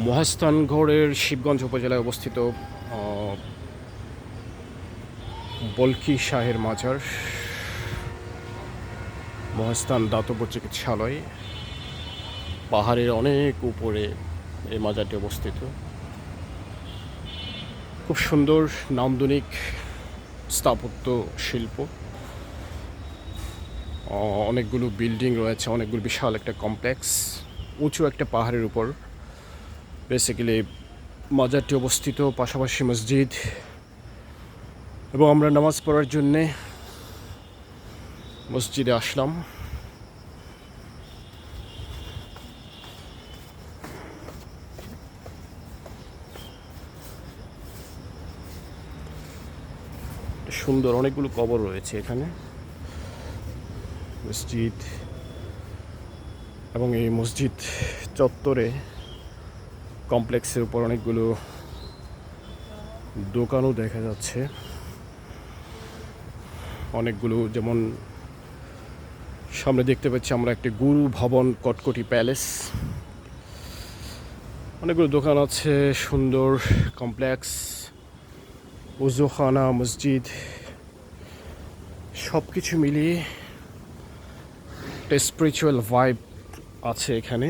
মহাস্থানগড়ের শিবগঞ্জ উপজেলায় অবস্থিত বলকি শাহের মাজার, মহাস্থান দাতব্য চিকিৎসালয়, পাহাড়ের অনেক উপরে এই মাজারটি অবস্থিত। খুব সুন্দর নান্দনিক স্থাপত্য শিল্প, অনেকগুলো বিল্ডিং রয়েছে, অনেকগুলো বিশাল একটা কমপ্লেক্স, উঁচু একটা পাহাড়ের উপর বেসিক্যালি মাজারটি অবস্থিত, পাশাপাশি মসজিদ। এবং আমরা নামাজ পড়ার জন্যে মসজিদে আসলাম। সুন্দর অনেকগুলো কবর রয়েছে এখানে, মসজিদ। এবং এই মসজিদ চত্বরে কমপ্লেক্সের উপর অনেকগুলো দোকানও দেখা যাচ্ছে। অনেকগুলো, যেমন সামনে দেখতে পাচ্ছি আমরা একটি গুরু ভবন কটকটি প্যালেস, অনেকগুলো দোকান আছে, সুন্দর কমপ্লেক্স, ওজুখানা, মসজিদ, সব কিছু মিলিয়ে একটা স্পিরিচুয়াল ভাইব আছে এখানে।